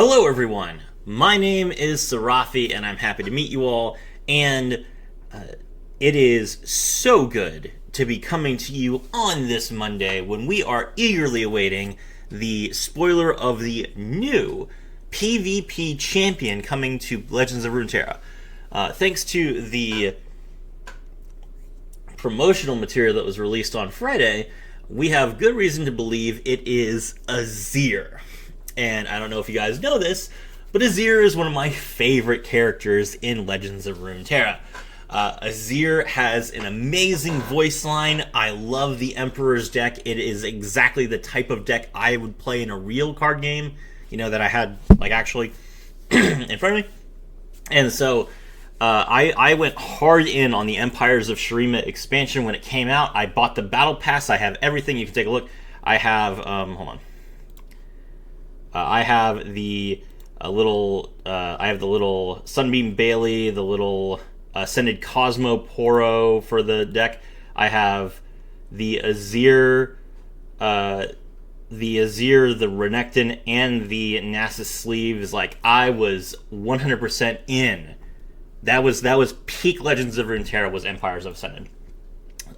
Hello everyone, my name is Sarafi and I'm happy to meet you all, and it is so good to be coming to you on this Monday when we are eagerly awaiting the spoiler of the new PvP champion coming to Legends of Runeterra. Thanks to the promotional material that was released on Friday, we have good reason to believe it is Azir. And I don't know if you guys know this, but Azir is one of my favorite characters in Legends of Runeterra. Azir has an amazing voice line. I love the Emperor's deck. It is exactly the type of deck I would play in a real card game, that I had, actually in front of me. And so I went hard in on the Empires of Shurima expansion when it came out. I bought the Battle Pass. I have everything. You can take a look. I have, hold on. I have the little Sunbeam Bailey, the little Ascended Cosmo Poro for the deck. I have the Azir, the Renekton, and the Nasus sleeves. I was 100% in. That was peak Legends of Runeterra, was Empires of Ascended,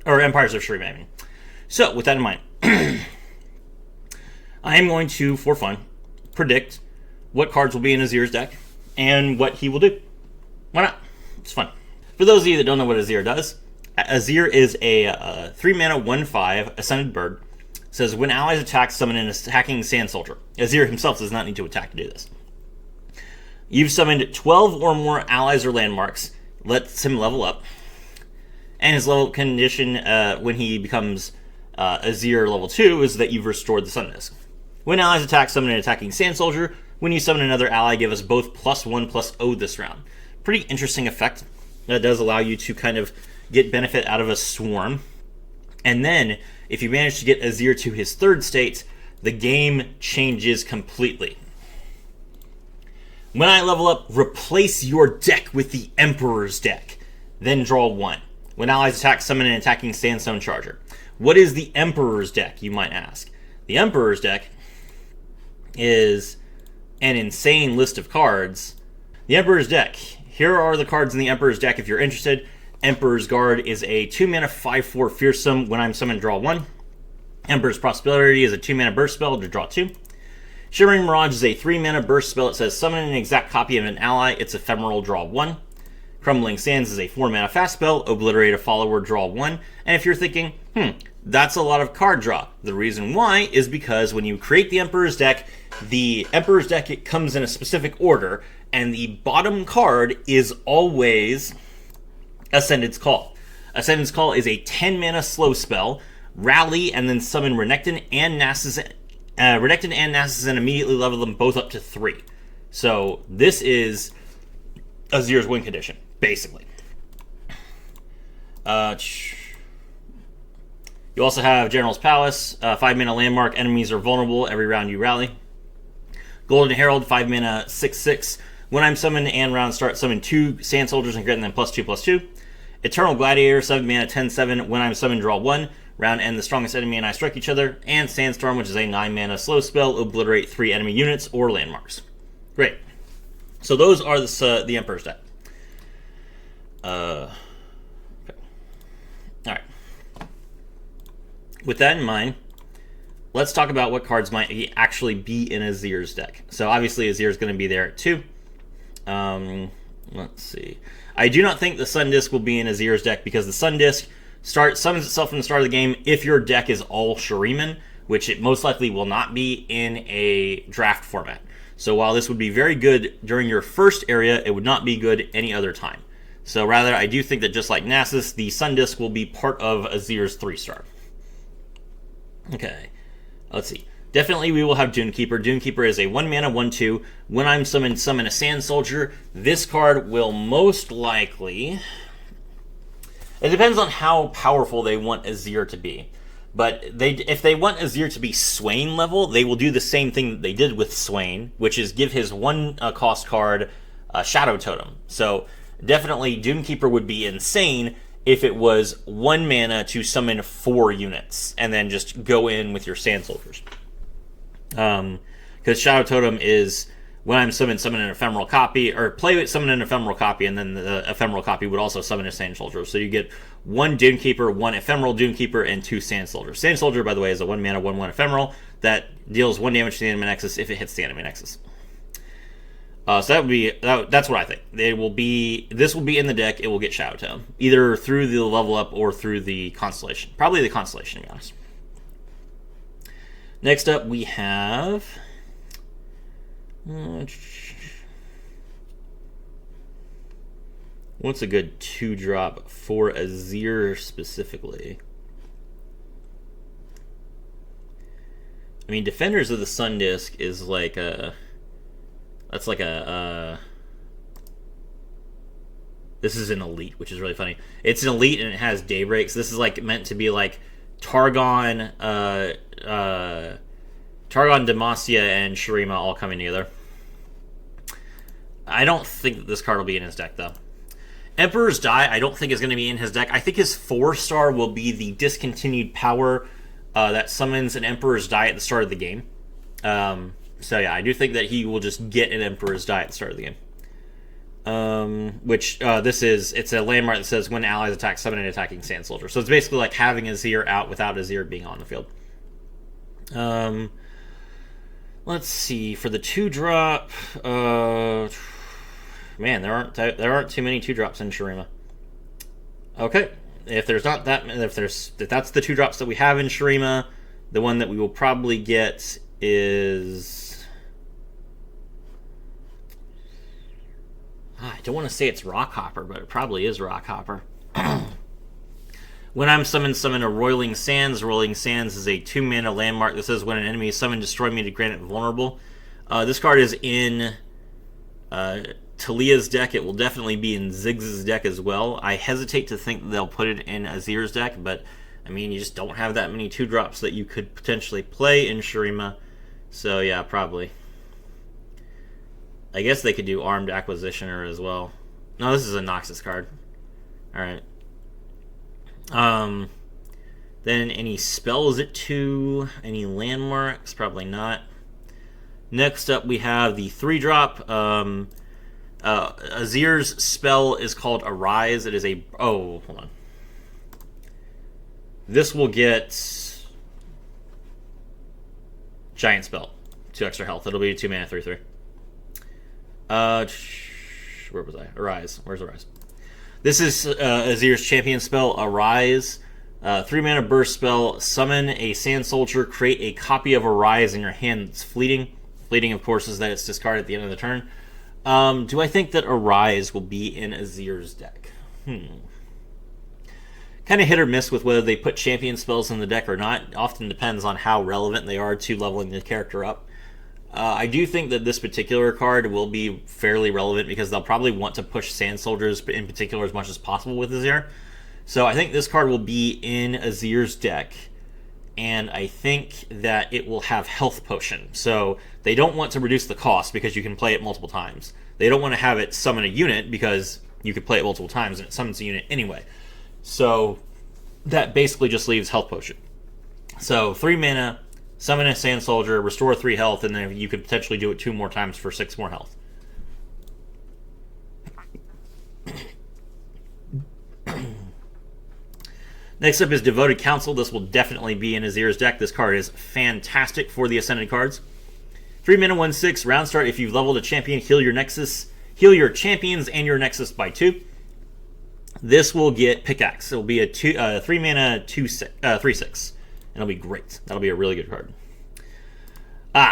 or Empires of Shurima, I mean. So with that in mind, I am going to, for fun, predict what cards will be in Azir's deck and what he will do. Why not? It's fun. For those of you that don't know what Azir does, Azir is a 3-mana 1/5 Ascended Bird. It says, when allies attack, summon an attacking Sand Soldier. Azir himself does not need to attack to do this. You've summoned 12 or more allies or landmarks. Lets him level up. And his level condition when he becomes Azir level 2 is that you've restored the Sun Disc. When allies attack, summon an attacking Sand Soldier. When you summon another ally, give us both +1/+0 this round. Pretty interesting effect. That does allow you to kind of get benefit out of a swarm. And then, if you manage to get Azir to his third state, the game changes completely. When I level up, replace your deck with the Emperor's deck. Then draw 1. When allies attack, summon an attacking Sandstone Charger. What is the Emperor's deck, you might ask? The Emperor's deck is an insane list of cards. The Emperor's deck. Here are the cards in the Emperor's deck if you're interested. Emperor's Guard is a 2-mana 5/4 fearsome. When I'm summoned, draw 1. Emperor's Prosperity is a 2-mana burst spell to draw 2. Shimmering Mirage is a 3-mana burst spell. It says summon an exact copy of an ally. It's ephemeral, draw 1. Crumbling Sands is a 4-mana fast spell. Obliterate a follower, draw 1. And if you're thinking, that's a lot of card draw. The reason why is because when you create the Emperor's deck, it comes in a specific order, and the bottom card is always Ascended's Call. Ascended's Call is a 10-mana slow spell. Rally and then summon Renekton and Nasus, and immediately level them both up to 3. So this is Azir's win condition, basically. You also have General's Palace, 5-mana landmark. Enemies are vulnerable every round you rally. Golden Herald, 5-mana 6/6. When I'm summoned and round start, summon 2 Sand Soldiers and grant them +2/+2. Eternal Gladiator, 7-mana 10/7. When I'm summoned, draw 1. Round end, the strongest enemy and I strike each other. And Sandstorm, which is a 9-mana slow spell. Obliterate 3 enemy units or landmarks. Great. So those are the Emperor's deck. Okay. Alright. With that in mind, let's talk about what cards might actually be in Azir's deck. So obviously Azir's going to be there too. Let's see. I do not think the Sun Disc will be in Azir's deck because the Sun Disc summons itself from the start of the game if your deck is all Shuriman, which it most likely will not be in a draft format. So while this would be very good during your first area, it would not be good any other time. So rather, I do think that just like Nasus, the Sun Disc will be part of Azir's 3-star. Okay, let's see. Definitely we will have Dunekeeper. Dunekeeper is a 1-mana 1/2. When I'm summoned, summon a Sand Soldier. This card will most likely... It depends on how powerful they want Azir to be. But if they want Azir to be Swain level, they will do the same thing that they did with Swain, which is give his 1-cost card Shadow Totem. So definitely Dunekeeper would be insane if it was 1 mana to summon 4 units and then just go in with your Sand Soldiers. Because Shadow Totem is when I'm summon an ephemeral copy, or play with summon an ephemeral copy, and then the ephemeral copy would also summon a Sand Soldier. So you get 1 Dune Keeper, 1 Ephemeral Dune Keeper, and 2 Sand Soldiers. Sand Soldier, by the way, is a 1 mana 1/1 ephemeral that deals 1 damage to the enemy nexus if it hits the enemy nexus. So that would be that's what I think. This will be in the deck. It will get Shadow Tome either through the level up or through the Constellation. Probably the Constellation, to be honest. Next up, we have. What's a good 2-drop for Azir specifically? I mean, Defenders of the Sun Disk is like a. That's like a. This is an elite, which is really funny. It's an elite and it has Daybreaks. This is like meant to be like Targon, Demacia, and Shurima all coming together. I don't think that this card will be in his deck, though. Emperor's Die, I don't think is going to be in his deck. I think his 4-star will be the discontinued power that summons an Emperor's Die at the start of the game. So yeah, I do think that he will just get an Emperor's Die at the start of the game. It's a landmark that says when allies attack, summon an attacking Sand Soldier. So it's basically like having Azir out without Azir being on the field. Let's see, for the 2-drop, man, there aren't too many 2-drops in Shurima. Okay, if that's the 2-drops that we have in Shurima, the one that we will probably get is. I don't want to say it's Rockhopper, but it probably is Rockhopper. When I'm summon a Roiling Sands. Roiling Sands is a 2-mana landmark that says when an enemy is summoned, destroy me to grant it vulnerable. This card is in Talia's deck. It will definitely be in Ziggs's deck as well. I hesitate to think that they'll put it in Azir's deck, but I mean, you just don't have that many 2-drops that you could potentially play in Shurima. So yeah, probably. I guess they could do Armed Acquisitioner as well. No, this is a Noxus card. Alright. Then any spells at 2? Any landmarks? Probably not. Next up, we have the 3-drop. Azir's spell is called Arise. It is a... Oh, hold on. This will get... Giant Spell. 2 extra health. It'll be a 2-mana 3/3. Where was I? Arise. Where's Arise? This is Azir's champion spell, Arise. 3-mana burst spell. Summon a Sand Soldier. Create a copy of Arise in your hand that's fleeting. Fleeting, of course, is that it's discarded at the end of the turn. Do I think that Arise will be in Azir's deck? Kind of hit or miss with whether they put champion spells in the deck or not. Often depends on how relevant they are to leveling the character up. I do think that this particular card will be fairly relevant because they'll probably want to push Sand Soldiers in particular as much as possible with Azir. So I think this card will be in Azir's deck, and I think that it will have Health Potion. So they don't want to reduce the cost because you can play it multiple times. They don't want to have it summon a unit because you could play it multiple times and it summons a unit anyway. So that basically just leaves Health Potion. So 3 mana... Summon a Sand Soldier, restore 3 health, and then you could potentially do it 2 more times for 6 more health. Next up is Devoted Council. This will definitely be in Azir's deck. This card is fantastic for the Ascended cards. 3 mana, 1/6. Round start. If you've leveled a champion, heal your champions and your Nexus by 2. This will get Pickaxe. It'll be a 3 mana 3/6. It'll be great. That'll be a really good card.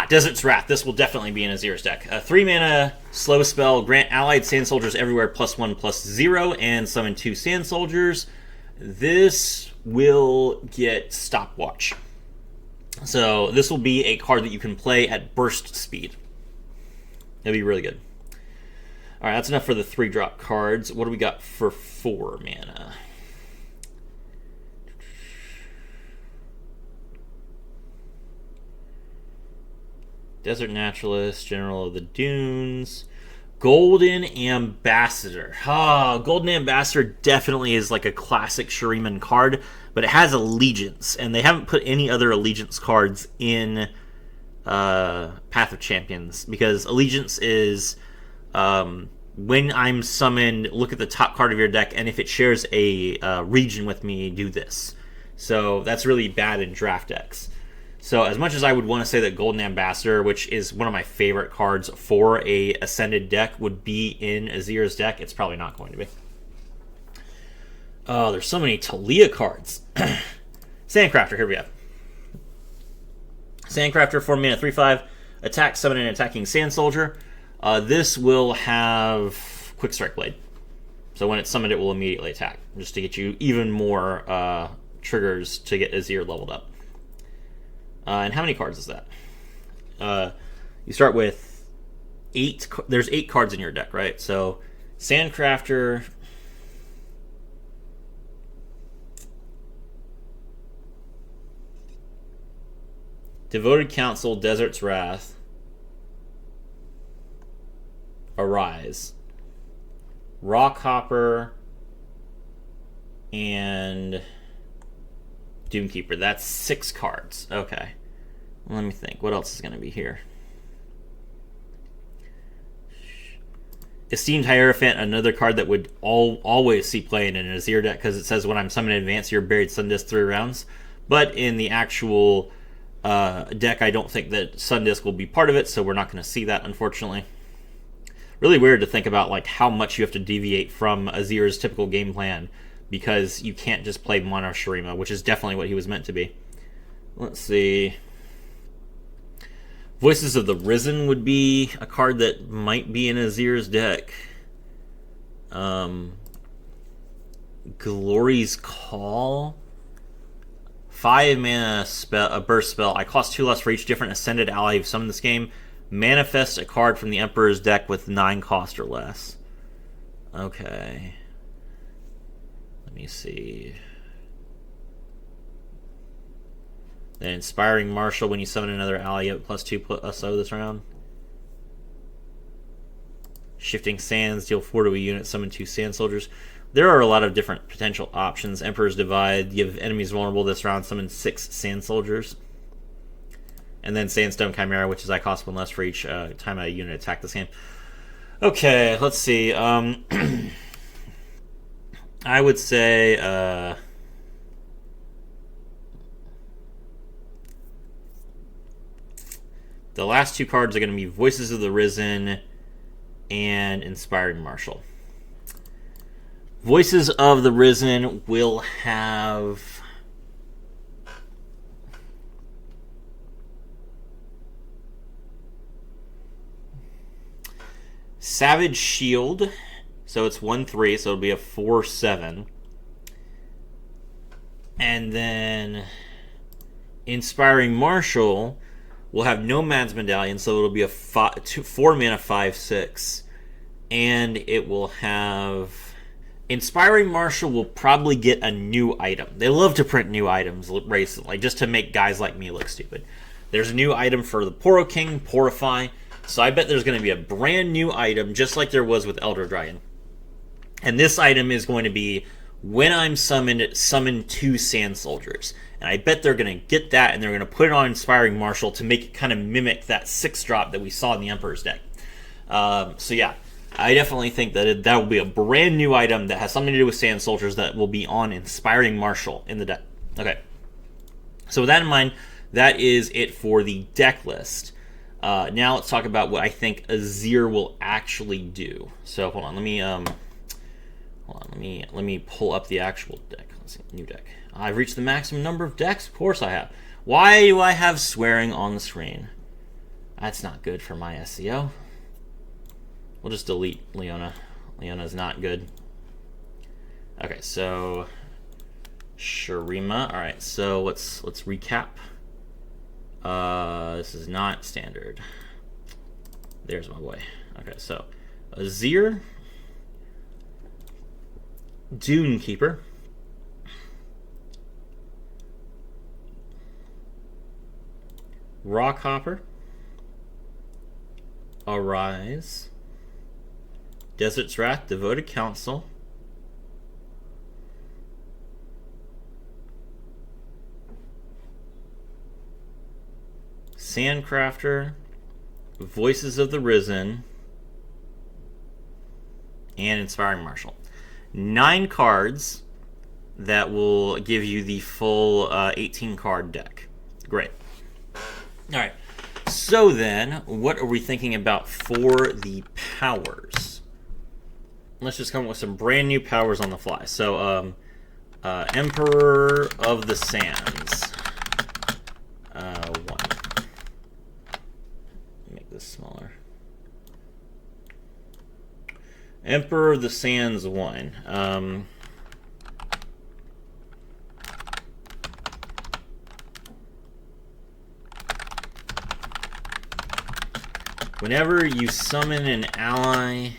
Desert's Wrath. This will definitely be in Azir's deck. A 3 mana slow spell. Grant allied Sand Soldiers everywhere +1/+0 and summon 2 Sand Soldiers. This will get Stopwatch. So this will be a card that you can play at burst speed. It'll be really good. Alright, that's enough for the 3-drop cards. What do we got for 4 mana? Desert Naturalist, General of the Dunes, Golden Ambassador. Golden Ambassador definitely is like a classic Shuriman card, but it has Allegiance, and they haven't put any other Allegiance cards in Path of Champions, because Allegiance is when I'm summoned, look at the top card of your deck, and if it shares a region with me, do this. So that's really bad in draft decks. So as much as I would want to say that Golden Ambassador, which is one of my favorite cards for a Ascended deck, would be in Azir's deck, it's probably not going to be. Oh, there's so many Talia cards. Sandcrafter, here we go. Sandcrafter, 4 mana, 3/5. Attack, summon an attacking Sand Soldier. This will have Quick Strike Blade. So when it's summoned, it will immediately attack, just to get you even more triggers to get Azir leveled up. And how many cards is that? You start with 8. There's 8 cards in your deck, right? So Sandcrafter... Devoted Council, Desert's Wrath, Arise, Rockhopper, and Doomkeeper. That's 6 cards. Okay. Let me think. What else is going to be here? Esteemed Hierophant, another card that would always see play in an Azir deck, because it says when I'm summoned in advance, you're buried Sundisk 3 rounds. But in the actual deck, I don't think that Sundisk will be part of it, so we're not going to see that, unfortunately. Really weird to think about like how much you have to deviate from Azir's typical game plan, because you can't just play Mono Shurima, which is definitely what he was meant to be. Let's see. Voices of the Risen would be a card that might be in Azir's deck. Glory's Call. 5 mana spell, a burst spell. I cost 2 less for each different Ascended ally you've summoned this game. Manifest a card from the Emperor's deck with 9 cost or less. Okay. Let me see. Then Inspiring Marshal, when you summon another ally, you have +2 SO this round. Shifting Sands, deal 4 to a unit, summon 2 Sand Soldiers. There are a lot of different potential options. Emperor's Divide, give enemies vulnerable this round, summon 6 Sand Soldiers. And then Sandstone Chimera, which is I cost 1 less for each time a unit attack this game. Okay, let's see. I would say... the last 2 cards are going to be Voices of the Risen and Inspiring Marshal. Voices of the Risen will have... Savage Shield, so it's 1/3, so it'll be a 4/7. And then Inspiring Marshal will have Nomad's Medallion, so it'll be a 4 mana 5/6. And it will have... Inspiring Marshal will probably get a new item. They love to print new items recently, just to make guys like me look stupid. There's a new item for the Poro King, Porify. So I bet there's going to be a brand new item, just like there was with Elder Dragon. And this item is going to be, when I'm summoned, summon 2 Sand Soldiers. And I bet they're going to get that, and they're going to put it on Inspiring Marshal to make it kind of mimic that 6-drop that we saw in the Emperor's deck. So yeah, I definitely think that that will be a brand new item that has something to do with Sand Soldiers that will be on Inspiring Marshal in the deck. Okay. So with that in mind, that is it for the deck list. Now let's talk about what I think Azir will actually do. So hold on, let me pull up the actual deck. Let's see, new deck. I've reached the maximum number of decks. Of course I have. Why do I have swearing on the screen? That's not good for my SEO. We'll just delete Leona. Leona's not good. Okay, so Shurima. All right, so let's recap. This is not standard. There's my boy. Okay, so Azir, Doomkeeper, Rockhopper, Arise, Desert's Wrath, Devoted Council, Sandcrafter, Voices of the Risen, and Inspiring Marshal. 9 cards that will give you the full 18 card deck. Great. All right. So then, what are we thinking about for the powers? Let's just come up with some brand new powers on the fly. So, Emperor of the Sands. 1. Make this smaller. Emperor of the Sands 1. Whenever you summon an ally...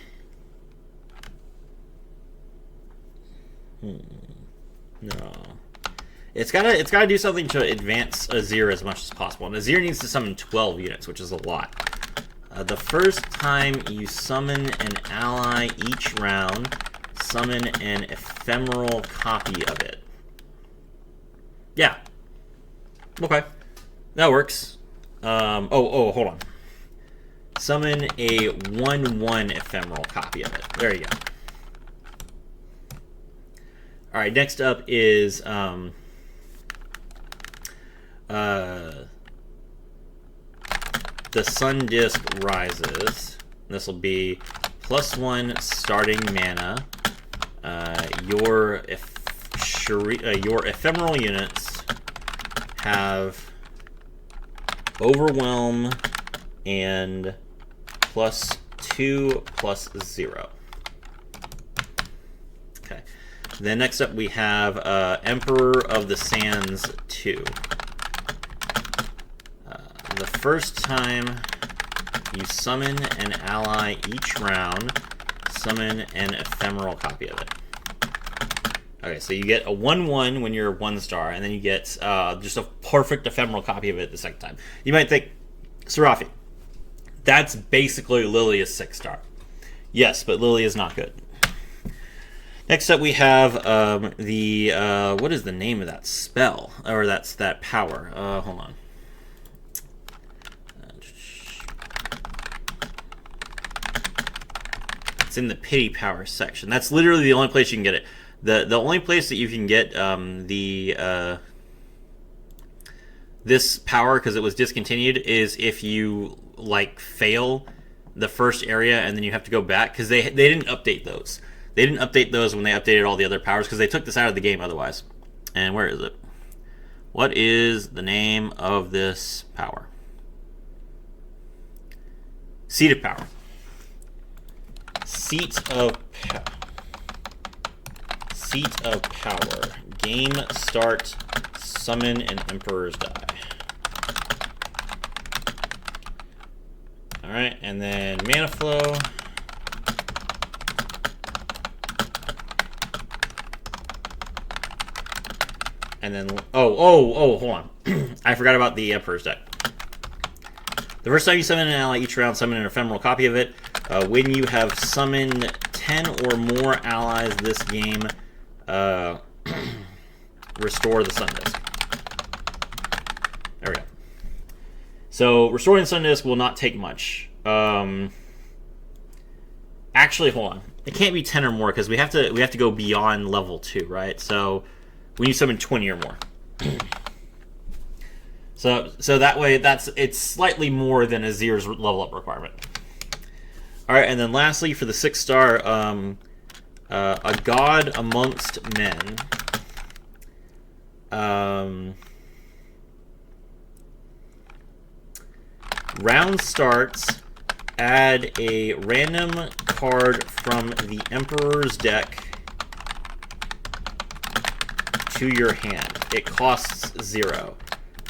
No. It's gotta do something to advance Azir as much as possible. And Azir needs to summon 12 units, which is a lot. The first time you summon an ally each round, summon an ephemeral copy of it. Yeah. Okay. That works. Hold on. Summon a 1/1 ephemeral copy of it. There you go. Alright, next up is the Sun Disk Rises. This will be +1 starting mana. Your ephemeral units have Overwhelm and +2/+0. Okay. Then next up we have Emperor of the Sands 2. The first time you summon an ally each round, summon an ephemeral copy of it. Okay, so you get a 1/1 when you're 1 star, and then you get just a perfect ephemeral copy of it the second time. You might think, Serafi, that's basically Lilia's 6 star. Yes, but Lilia is not good. Next up we have what is the name of that spell? Or that power. Hold on. It's in the pity power section. That's literally the only place you can get it. The only place that you can get this power, because it was discontinued, is if you like fail the first area and then you have to go back, because they didn't update those. They didn't update those when they updated all the other powers, because they took this out of the game otherwise. And where is it? What is the name of this power? Seat of Power. Seat of Power. Game start. Summon an Emperor's Die. Alright, and then Mana Flow. And then, hold on. I forgot about the Emperor's Deck. The first time you summon an ally each round, summon an ephemeral copy of it. When you have summoned 10 or more allies this game, restore the Sun Disk. There we go. So restoring the Sun Disk will not take much. Actually, hold on. It can't be 10 or more because we have to go beyond level 2, right? So we need to summon 20 or more. So that way it's slightly more than Azir's level up requirement. All right, and then lastly for the 6 star, a God Amongst Men. Round starts, add a random card from the Emperor's deck to your hand. It costs 0.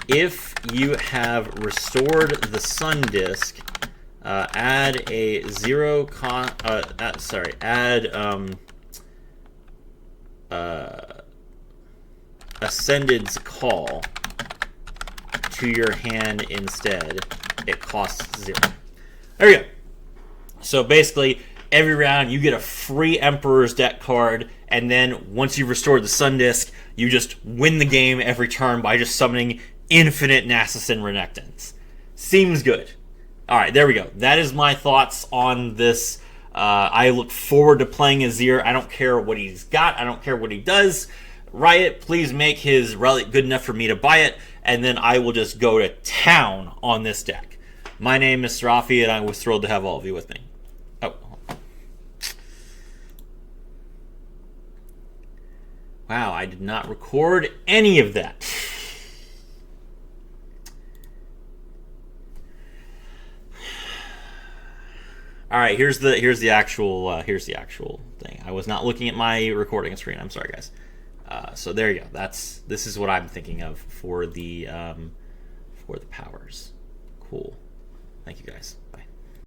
If you have restored the Sun Disk, add a Ascended's Call to your hand instead. It costs 0. There we go. So basically, every round you get a free Emperor's deck card, and then once you've restored the Sun Disk, you just win the game every turn by just summoning infinite Nasus and Renekton's. Seems good. All right, there we go. That is my thoughts on this. I look forward to playing Azir. I don't care what he's got. I don't care what he does. Riot, please make his relic good enough for me to buy it, and then I will just go to town on this deck. My name is Serafi, and I was thrilled to have all of you with me. Oh. Wow, I did not record any of that. All right, here's the actual thing. I was not looking at my recording screen. I'm sorry, guys. So there you go. This is what I'm thinking of for the powers. Cool. Thank you, guys. Bye.